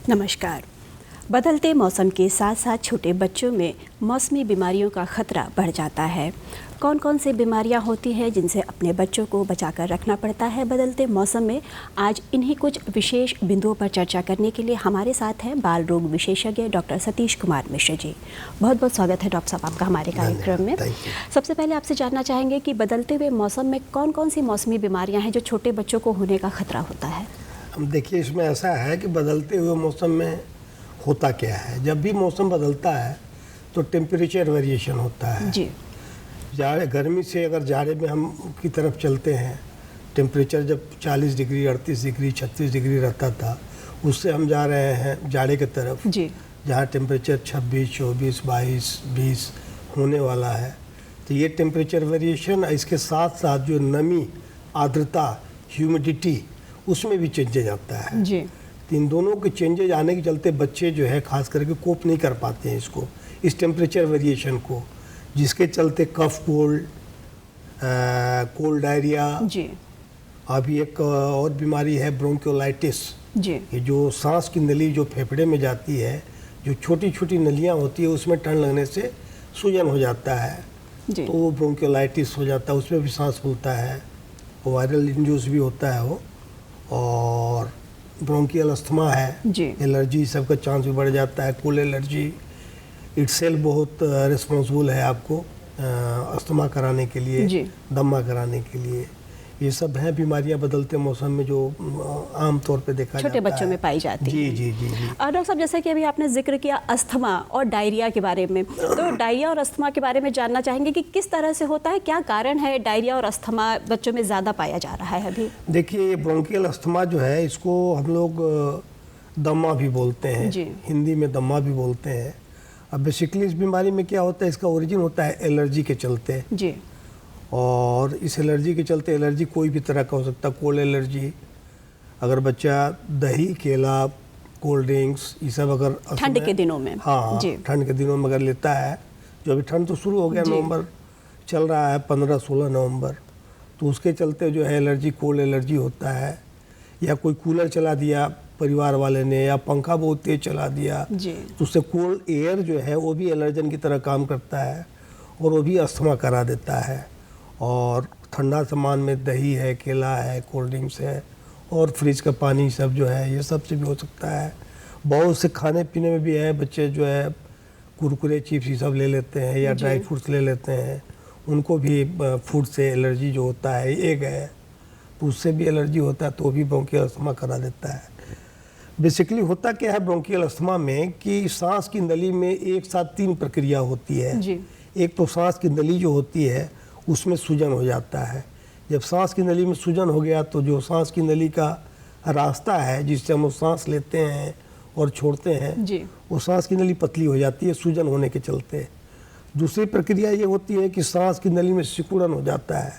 नमस्कार। बदलते मौसम के साथ साथ छोटे बच्चों में मौसमी बीमारियों का खतरा बढ़ जाता है। कौन कौन सी बीमारियां होती हैं जिनसे अपने बच्चों को बचाकर रखना पड़ता है बदलते मौसम में? आज इन्हीं कुछ विशेष बिंदुओं पर चर्चा करने के लिए हमारे साथ हैं बाल रोग विशेषज्ञ डॉक्टर सतीश कुमार मिश्र जी। बहुत बहुत स्वागत है डॉक्टर साहब आपका हमारे कार्यक्रम में। सबसे पहले आपसे जानना चाहेंगे कि बदलते हुए मौसम में कौन कौन सी मौसमी बीमारियाँ हैं जो छोटे बच्चों को होने का खतरा होता है? हम देखिए, इसमें ऐसा है कि बदलते हुए मौसम में होता क्या है। जब भी मौसम बदलता है तो टेम्परेचर वेरिएशन होता है जी। जाड़े गर्मी से अगर जाड़े में हम की तरफ चलते हैं, टेम्परेचर जब 40 डिग्री 38 डिग्री 36 डिग्री रहता था, उससे हम जा रहे हैं जाड़े की तरफ जी, जहाँ टेम्परेचर 26 24 22 20 होने वाला है। तो ये टेम्परेचर वेरिएशन, इसके साथ साथ जो नमी, आर्द्रता, ह्यूमिडिटी, उसमें भी चेंजेज आता है जी। इन दोनों के चेंजेज आने के चलते बच्चे जो है खास करके कोप नहीं कर पाते हैं इसको, इस टेम्परेचर वेरिएशन को, जिसके चलते कफ कोल्ड डायरिया जी। अभी एक और बीमारी है ब्रोंकियोलाइटिस जी। ये जो सांस की नली जो फेफड़े में जाती है, जो छोटी छोटी नलियाँ होती है, उसमें ठंड लगने से सूजन हो जाता है जी। तो वो ब्रोंकियोलाइटिस हो जाता है, उसमें भी सांस फूलता है, वायरल इंड्यूस भी होता है वो। और ब्रोंकियल अस्थमा है जी। एलर्जी सबका चांस भी बढ़ जाता है। कोल एलर्जी इटसेल्फ बहुत रिस्पॉन्सिबल है आपको अस्थमा कराने के लिए, दमा कराने के लिए। ये सब हैं बीमारियां बदलते मौसम में जो आम तौर पे देखा जाता है, छोटे बच्चों में पाई जाती है। जी। डॉक्टर साहब, जैसे कि अभी आपने जिक्र किया अस्थमा और डायरिया के बारे में, तो डायरिया और अस्थमा के बारे में जानना चाहेंगे कि किस तरह से होता है, क्या कारण है डायरिया और अस्थमा बच्चों में ज़्यादा पाया जा रहा है अभी? देखिए, ये ब्रोंकियल अस्थमा जो है, इसको हम लोग दमा भी बोलते हैं, हिंदी में दमा भी बोलते हैं। अब बेसिकली इस बीमारी में क्या होता है, इसका ओरिजिन होता है एलर्जी के चलते जी। और इस एलर्जी के चलते, एलर्जी कोई भी तरह का हो सकता है। कोल्ड एलर्जी, अगर बच्चा दही, केला, कोल्ड ड्रिंक्स, ये सब अगर ठंड के दिनों में, हाँ ठंड के दिनों में अगर लेता है, जो अभी ठंड तो शुरू हो गया, नवंबर चल रहा है, 15-16 नवंबर, तो उसके चलते जो है एलर्जी, कोल्ड एलर्जी होता है। या कोई कूलर चला दिया परिवार वाले ने, या पंखा बहुत तेज चला दिया तो उससे कोल्ड एयर जो है वो भी एलर्जन की तरह काम करता है और वो भी अस्थमा करा देता है। और ठंडा सामान में दही है, केला है, कोल्ड ड्रिंक्स है और फ्रिज का पानी सब जो है, ये सब से भी हो सकता है। बहुत से खाने पीने में भी है, बच्चे जो है कुरकुरे, चिप्स ये सब ले लेते हैं या ड्राई फ्रूट्स ले लेते हैं, उनको भी फूड से एलर्जी जो होता है, एग है तो उससे भी एलर्जी होता है, तो भी ब्रोंकियल अस्थमा करा देता है। बेसिकली होता क्या है ब्रोंकियल अस्थमा में कि सांस की नली में एक साथ 3 प्रक्रिया होती है जी। एक तो सांस की नली जो होती है उसमें सूजन हो जाता है। जब सांस की नली में सूजन हो गया तो जो सांस की नली का रास्ता है जिससे हम सांस लेते हैं और छोड़ते हैं जी। वो सांस की नली पतली हो जाती है सूजन होने के चलते। दूसरी प्रक्रिया ये होती है कि सांस की नली में सिकुड़न हो जाता है,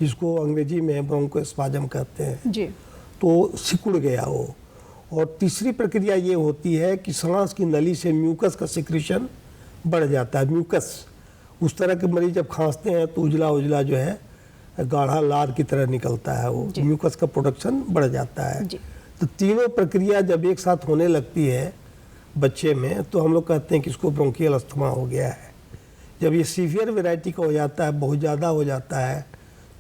जिसको अंग्रेजी में ब्रोंकोस्पाज्म कहते हैं जी। तो सिकुड़ गया वो। और तीसरी प्रक्रिया ये होती है कि सांस की नली से म्यूकस का सिक्रीशन बढ़ जाता है। म्यूकस, उस तरह के मरीज जब खांसते हैं तो उजला उजला जो है गाढ़ा लार की तरह निकलता है, वो म्यूकस का प्रोडक्शन बढ़ जाता है। तो तीनों प्रक्रिया जब एक साथ होने लगती है बच्चे में तो हम लोग कहते हैं कि इसको ब्रोंकियल अस्थमा हो गया है। जब ये सीवियर वैरायटी का हो जाता है, बहुत ज़्यादा हो जाता है,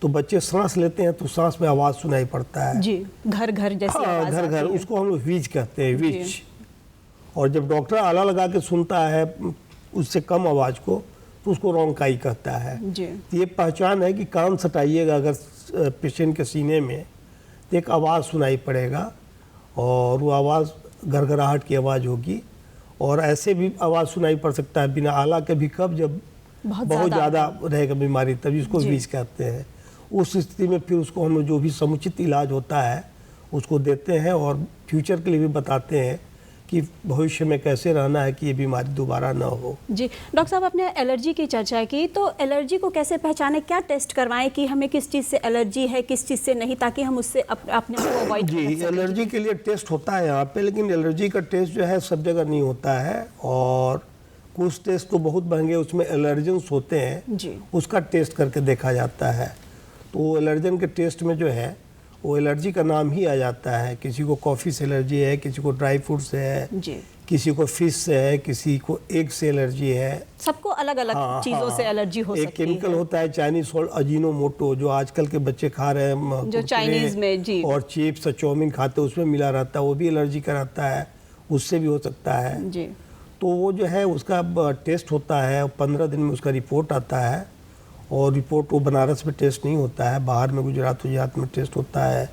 तो बच्चे सांस लेते हैं तो सांस में आवाज़ सुनाई पड़ता है जी, घर घर जैसे आवाज़ घर घर, उसको हम लोग वीज कहते हैं, वीज। और जब डॉक्टर आला लगा के सुनता है उससे कम आवाज़ को तो उसको रोंकाई कहता है जी। तो ये पहचान है कि कान सटाइएगा अगर पेशेंट के सीने में तो एक आवाज़ सुनाई पड़ेगा और वो आवाज़ घरघराहट की आवाज़ होगी। और ऐसे भी आवाज़ सुनाई पड़ सकता है बिना आला के भी, कब जब बहुत ज़्यादा रहेगा बीमारी तभी उसको वीज कहते हैं। उस स्थिति में फिर उसको हम जो भी समुचित इलाज होता है उसको देते हैं और फ्यूचर के लिए भी बताते हैं कि भविष्य में कैसे रहना है कि ये बीमारी दोबारा ना हो। जी डॉक्टर साहब, आपने एलर्जी की चर्चा की, तो एलर्जी को कैसे पहचानें, क्या टेस्ट करवाएं कि हमें किस चीज़ से एलर्जी है, किस चीज़ से नहीं, ताकि हम उससे अपने को अवॉइड कर सकें? जी, एलर्जी के लिए टेस्ट होता है यहाँ पे, लेकिन एलर्जी का टेस्ट जो है सब जगह नहीं होता है और कुछ टेस्ट तो बहुत महंगे उसमें एलर्जेंस होते हैं जी। उसका टेस्ट करके देखा जाता है। तो एलर्जन के टेस्ट में जो है वो एलर्जी का नाम ही आ जाता है। किसी को कॉफ़ी से एलर्जी है, किसी को ड्राई फ्रूट से है जी, किसी को फिश से है, किसी को एग से एलर्जी है। सबको अलग अलग चीज़ों से एलर्जी हो सकती है। एक केमिकल होता है चाइनीज सॉल्ट अजीनोमोटो, जो आजकल के बच्चे खा रहे हैं, जो चाइनीज में जी, और चिप्स और चाउमीन खाते हैं उसमें मिला रहता है, वो भी एलर्जी कराता है, उससे भी हो सकता है जी। तो वो जो है उसका टेस्ट होता है, 15 दिन में उसका रिपोर्ट आता है। और रिपोर्ट वो बनारस में टेस्ट नहीं होता है, बाहर में गुजरात में टेस्ट होता है,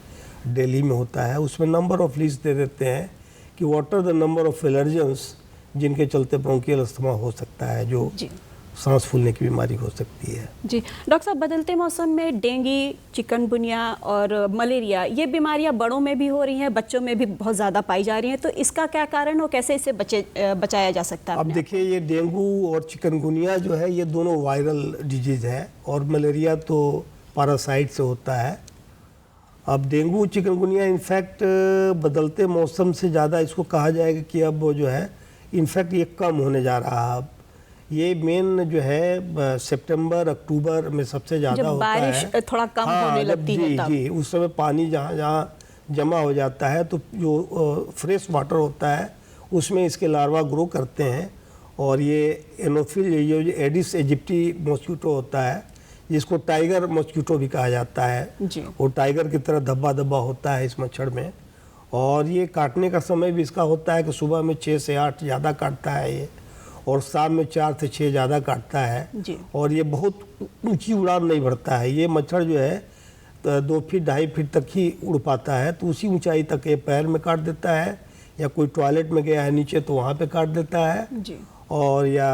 दिल्ली में होता है। उसमें नंबर ऑफ लिस्ट दे देते हैं कि what are the number of allergens जिनके चलते ब्रोंकियल अस्थमा हो सकता है, जो सांस फूलने की बीमारी हो सकती है। जी डॉक्टर साहब, बदलते मौसम में डेंगू, चिकनगुनिया और मलेरिया ये बीमारियां बड़ों में भी हो रही हैं, बच्चों में भी बहुत ज़्यादा पाई जा रही हैं, तो इसका क्या कारण हो, कैसे इसे बचाया जा सकता है? अब देखिए, ये डेंगू और चिकनगुनिया जो है ये दोनों वायरल डिजीज़ है, और मलेरिया तो पैरासाइट से होता है। अब डेंगू चिकनगुनिया इनफैक्ट बदलते मौसम से ज़्यादा इसको कहा जाएगा कि अब वो जो है इनफैक्ट ये कम होने जा रहा है। अब ये मेन जो है सितंबर अक्टूबर में सबसे ज़्यादा होता है, बारिश थोड़ा कम होने लगती है तब। जी, उस समय पानी जहाँ जहाँ जमा हो जाता है तो जो फ्रेश वाटर होता है उसमें इसके लार्वा ग्रो करते हैं। और ये एनोफिल, ये जो एडिस इजिप्टी मॉस्किटो होता है, जिसको टाइगर मॉस्किटो भी कहा जाता है जी। वो टाइगर की तरह धब्बा धब्बा होता है इस मच्छर में। और ये काटने का समय भी इसका होता है कि सुबह में 6 से 8 ज़्यादा काटता है ये, और शाम में 4 से 6 ज़्यादा काटता है जी। और ये बहुत ऊंची उड़ान नहीं भरता है। ये मच्छर जो है 2 फीट 2.5 फीट तक ही उड़ पाता है, तो उसी ऊंचाई तक ये पैर में काट देता है, या कोई टॉयलेट में गया है नीचे तो वहाँ पे काट देता है जी। और या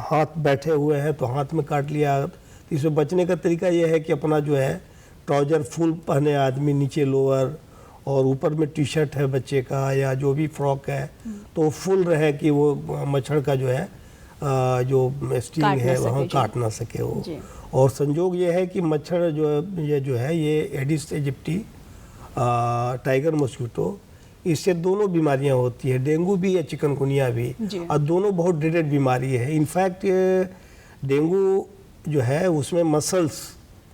हाथ बैठे हुए हैं तो हाथ में काट लिया। तो इससे बचने का तरीका ये है कि अपना जो है ट्राउजर फुल पहने आदमी, नीचे लोअर और ऊपर में टी शर्ट है बच्चे का या जो भी फ्रॉक है तो फुल रहे कि वो मच्छर का जो है जो स्टिंग है वहाँ काट ना सके वो। और संजोग ये है कि मच्छर जो है ये एडिस इजिप्टी टाइगर मॉस्किटो, इससे दोनों बीमारियां होती है, डेंगू भी या चिकनगुनिया भी, और दोनों बहुत ड्रेडेड बीमारी है। इनफैक्ट डेंगू जो है उसमें मसल्स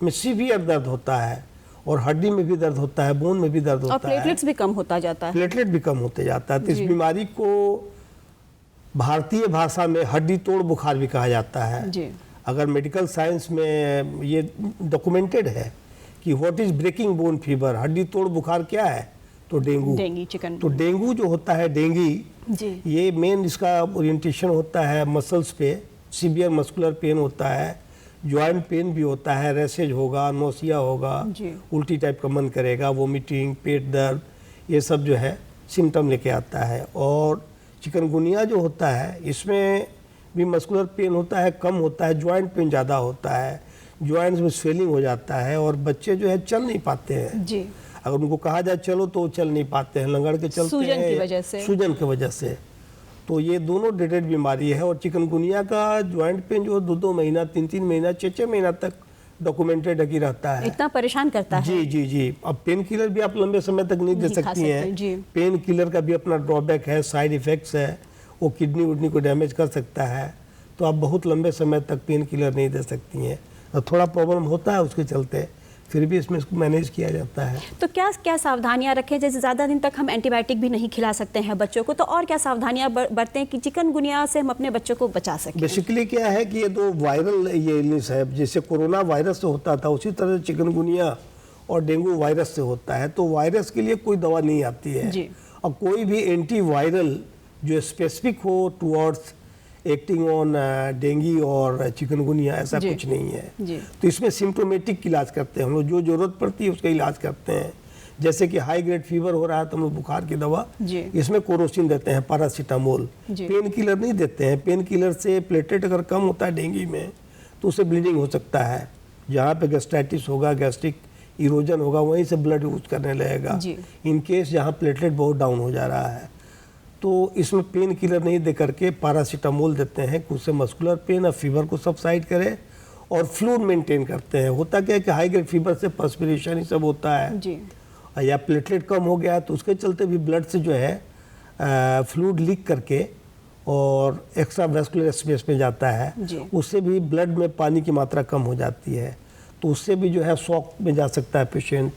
में सीवियर दर्द होता है और हड्डी में भी दर्द होता है, बोन में भी दर्द होता है, और प्लेटलेट्स भी कम होता जाता है। प्लेटलेट भी कम होते जाता है। तो इस बीमारी को भारतीय भाषा में हड्डी तोड़ बुखार भी कहा जाता है जी। अगर मेडिकल साइंस में ये डॉक्यूमेंटेड है कि what is breaking bone fever, हड्डी तोड़ बुखार क्या है, तो डेंगू चिकन। तो डेंगू जो होता है डेंगी जी, ये मेन इसका ओरिएंटेशन होता है मसल्स पे, सीवियर मस्कुलर पेन होता है, जॉइंट पेन भी होता है, रैसेज होगा, नोसिया होगा, उल्टी टाइप का मन करेगा, वोमिटिंग, पेट दर्द, ये सब जो है सिम्टम लेके आता है। और चिकनगुनिया जो होता है इसमें भी मस्कुलर पेन होता है, कम होता है, जॉइंट पेन ज़्यादा होता है, जॉइंट्स में स्वेलिंग हो जाता है और बच्चे जो है चल नहीं पाते हैं जी। अगर उनको कहा जाए चलो तो चल नहीं पाते हैं, लंगड़ के चलते हैं सूजन की वजह से। तो ये दोनों ड्रेडेड बीमारी है। और चिकनगुनिया का जॉइंट पेन जो 2-2 महीना, 3-3 महीना, 6-6 महीना तक डॉक्यूमेंटेड ही रहता है, इतना परेशान करता है। जी जी जी। अब पेन किलर भी आप लंबे समय तक नहीं दे सकती हैं, पेन किलर का भी अपना ड्रॉबैक है, साइड इफेक्ट्स है, वो किडनी उडनी को डैमेज कर सकता है, तो आप बहुत लंबे समय तक पेन किलर नहीं दे सकती हैं। और थोड़ा प्रॉब्लम होता है उसके चलते, फिर भी इसमें इसको मैनेज किया जाता है। तो क्या क्या सावधानियां रखें? जैसे ज़्यादा दिन तक हम एंटीबायोटिक भी नहीं खिला सकते हैं बच्चों को, तो और क्या सावधानियां बरतें कि चिकनगुनिया से हम अपने बच्चों को बचा सकें? बेसिकली क्या है कि ये दो वायरल ये इलनेस है, जैसे कोरोना वायरस से होता था उसी तरह चिकनगुनिया और डेंगू वायरस से होता है। तो वायरस के लिए कोई दवा नहीं आती है जी। और कोई भी एंटीवायरल जो स्पेसिफिक हो टुवर्ड्स एक्टिंग ऑन डेंगू और चिकनगुनिया, ऐसा कुछ नहीं है जी। तो इसमें सिम्टोमेटिक इलाज करते हैं हम लोग, जो जरूरत पड़ती है उसका इलाज करते हैं। जैसे कि हाई ग्रेड फीवर हो रहा है तो हम लोग बुखार की दवा इसमें कोरोसिन देते हैं, पैरासीटामोल, पेन किलर नहीं देते हैं। पेन किलर से प्लेटलेट अगर कम होता है डेंगू में तो उससे ब्लीडिंग हो सकता है, जहाँ पे गैस्ट्राइटिस होगा, गैस्ट्रिक इरोजन होगा, वहीं से ब्लड यूज करने लगेगा। इन केस जहाँ प्लेटलेट बहुत डाउन हो जा रहा है तो इसमें पेन किलर नहीं दे करके पैरासीटामोल देते हैं कि उससे मस्कुलर पेन और फीवर को सबसाइड करे और फ्लूइड मेंटेन करते हैं। होता क्या है कि हाई ग्रेड फीवर से पर्सपिरेशन ही सब होता है जी। या प्लेटलेट कम हो गया तो उसके चलते भी ब्लड से जो है फ्लूइड लीक करके और एक्स्ट्रा वेस्कुलर स्पेस में जाता है, उससे भी ब्लड में पानी की मात्रा कम हो जाती है, तो उससे भी जो है शॉक में जा सकता है पेशेंट,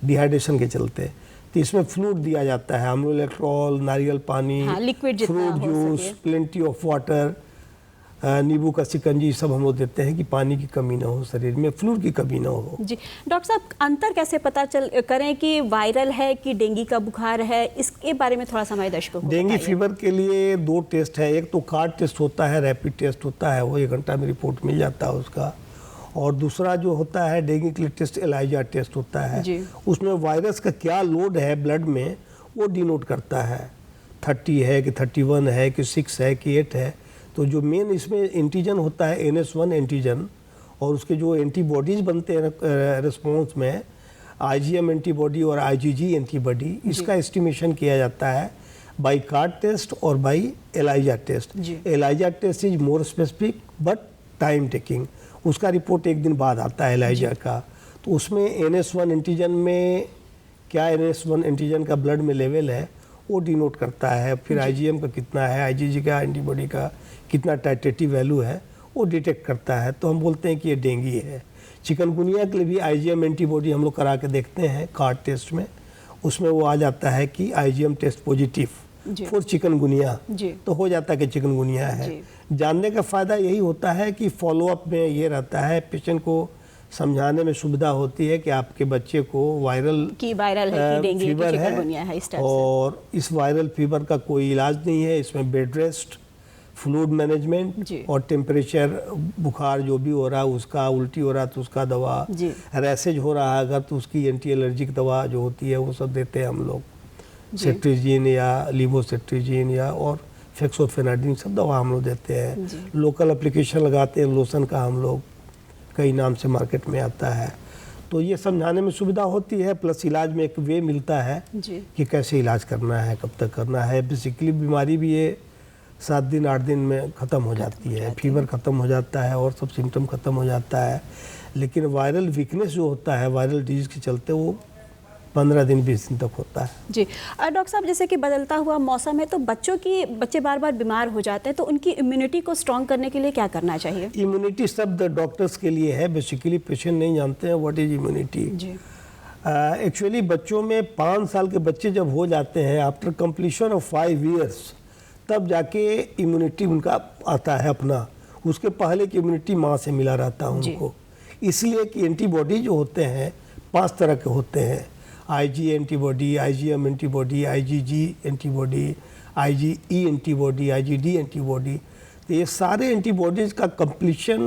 डिहाइड्रेशन के चलते। तो इसमें फ्लूइड दिया जाता है, अम्लोलेट्रॉल, नारियल पानी, हाँ, लिक्विड जितना फ्रूट हो जूस, सके। प्लेंटी ऑफ वाटर, नींबू का शिकंजी, सब हम लोग देते हैं कि पानी की कमी ना हो, शरीर में फ्लूइड की कमी ना हो। जी डॉक्टर साहब, अंतर कैसे पता करें कि वायरल है कि डेंगू का बुखार है, इसके बारे में थोड़ा सा हमारे दर्शकों को डेंगू बताइए। फीवर के लिए 2 टेस्ट है, एक तो कार्ड टेस्ट होता है, रैपिड टेस्ट होता है, वो 1 घंटा में रिपोर्ट मिल जाता है उसका। और दूसरा जो होता है डेंगू के लिए टेस्ट, एलाइजा टेस्ट होता है जी। उसमें वायरस का क्या लोड है ब्लड में वो डिनोट करता है, 30 है कि 31 है कि 6 है कि 8 है। तो जो मेन इसमें एंटीजन होता है NS1 एंटीजन, और उसके जो एंटीबॉडीज बनते हैं रिस्पॉन्स में, IgM एंटीबॉडी और IgG एंटीबॉडी, इसका एस्टिमेशन किया जाता है बाई कार्ड टेस्ट और by ELISA test. ELISA test is more specific but time taking, उसका रिपोर्ट 1 दिन बाद आता है एलाइजा का। तो उसमें NS1 एंटीजन में क्या NS1 एंटीजन का ब्लड में लेवल है वो डिनोट करता है, फिर IgM का कितना है, IgG का एंटीबॉडी का कितना टाइटेटिव वैल्यू है वो डिटेक्ट करता है। तो हम बोलते हैं कि ये डेंगू है। चिकनगुनिया के लिए भी IgM एंटीबॉडी हम लोग करा के देखते हैं कार्ड टेस्ट में, उसमें वो आ जाता है कि IgM test positive for chikungunya, तो हो जाता है कि चिकनगुनिया है। जानने का फ़ायदा यही होता है कि फॉलोअप में ये रहता है, पेशेंट को समझाने में सुविधा होती है कि आपके बच्चे को वायरल है कि डेंगू फीवर है, इस टाइप से। और इस वायरल फीवर का कोई इलाज नहीं है, इसमें बेड रेस्ट, फ्लूइड मैनेजमेंट और टेम्परेचर, बुखार जो भी हो रहा है उसका, उल्टी हो रहा है तो उसका दवा, रैसेज हो रहा है अगर तो उसकी एंटी एलर्जिक दवा जो होती है वो सब देते हैं हम लोग, सेट्रिजिन या लिवोसेट्रिजिन या और फेक्सोफेनाडिन, सब दवा हम लोग देते हैं। लोकल एप्लीकेशन लगाते हैं लोशन का, हम लोग कई नाम से मार्केट में आता है। तो ये समझाने में सुविधा होती है, प्लस इलाज में एक वे मिलता है कि कैसे इलाज करना है, कब तक करना है। बेसिकली बीमारी भी ये 7 दिन 8 दिन में ख़त्म हो जाती है, फीवर ख़त्म हो जाता है और सब सिम्टम ख़त्म हो जाता है। लेकिन वायरल वीकनेस जो होता है वायरल डिजीज़ के चलते वो 15 दिन 20 दिन तक होता है। जी डॉक्टर साहब, जैसे कि बदलता हुआ मौसम है तो बच्चे बार बार बीमार हो जाते हैं, तो उनकी इम्यूनिटी को स्ट्रॉन्ग करने के लिए क्या करना चाहिए? इम्यूनिटी शब्द डॉक्टर्स के लिए है, बेसिकली पेशेंट नहीं जानते हैं व्हाट इज इम्यूनिटी। एक्चुअली बच्चों में 5 साल के बच्चे जब हो जाते हैं आफ्टर कंप्लीशन ऑफ 5 ईयर्स तब जाके इम्यूनिटी उनका आता है अपना, उसके पहले की इम्यूनिटी माँ से मिला रहता है उनको। इसलिए कि एंटीबॉडी जो होते हैं 5 तरह के होते हैं, IG antibody, IgM antibody, IgG antibody, IgE antibody, IgD antibody. तो ये सारे एंटीबॉडीज़ का कंप्लीशन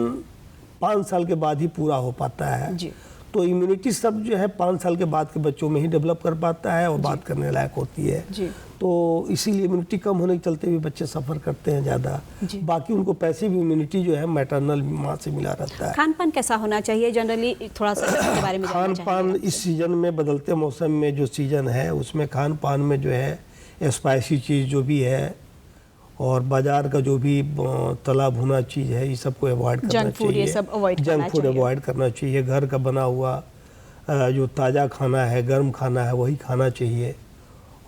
5 साल के बाद ही पूरा हो पाता है। तो इम्यूनिटी सब जो है 5 साल के बाद के बच्चों में ही डेवलप कर पाता है और बात करने लायक होती है। तो इसीलिए इम्यूनिटी कम होने के चलते भी बच्चे सफ़र करते हैं ज़्यादा। बाकी उनको पैसिव इम्यूनिटी जो है मैटरनल माँ से मिला रहता है। खान पान कैसा होना चाहिए जनरली, थोड़ा सा इसके बारे में खान पान इस सीज़न में, बदलते मौसम में जो सीज़न है उसमें खान पान में जो है स्पाइसी चीज़ जो भी है और बाजार का जो भी तला भुना चीज़ है ये सबको अवॉइड करना चाहिए। जंक फूड अवॉइड करना चाहिए। घर का बना हुआ जो ताज़ा खाना है, गर्म खाना है, वही खाना चाहिए।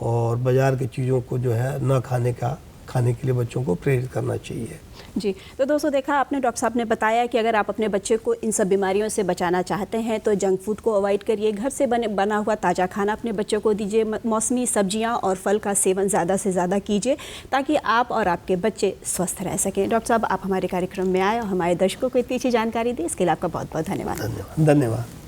और बाज़ार की चीज़ों को जो है ना खाने के लिए बच्चों को प्रेरित करना चाहिए। जी तो दोस्तों, देखा आपने, डॉक्टर साहब ने बताया कि अगर आप अपने बच्चे को इन सब बीमारियों से बचाना चाहते हैं तो जंक फूड को अवॉइड करिए, घर से बना हुआ ताज़ा खाना अपने बच्चों को दीजिए, मौसमी सब्जियां और फल का सेवन ज़्यादा से ज़्यादा कीजिए ताकि आप और आपके बच्चे स्वस्थ रह सकें। डॉक्टर साहब, आप हमारे कार्यक्रम में आए और हमारे दर्शकों को इतनी अच्छी जानकारी दी, इसके लिए आपका बहुत बहुत धन्यवाद। धन्यवाद।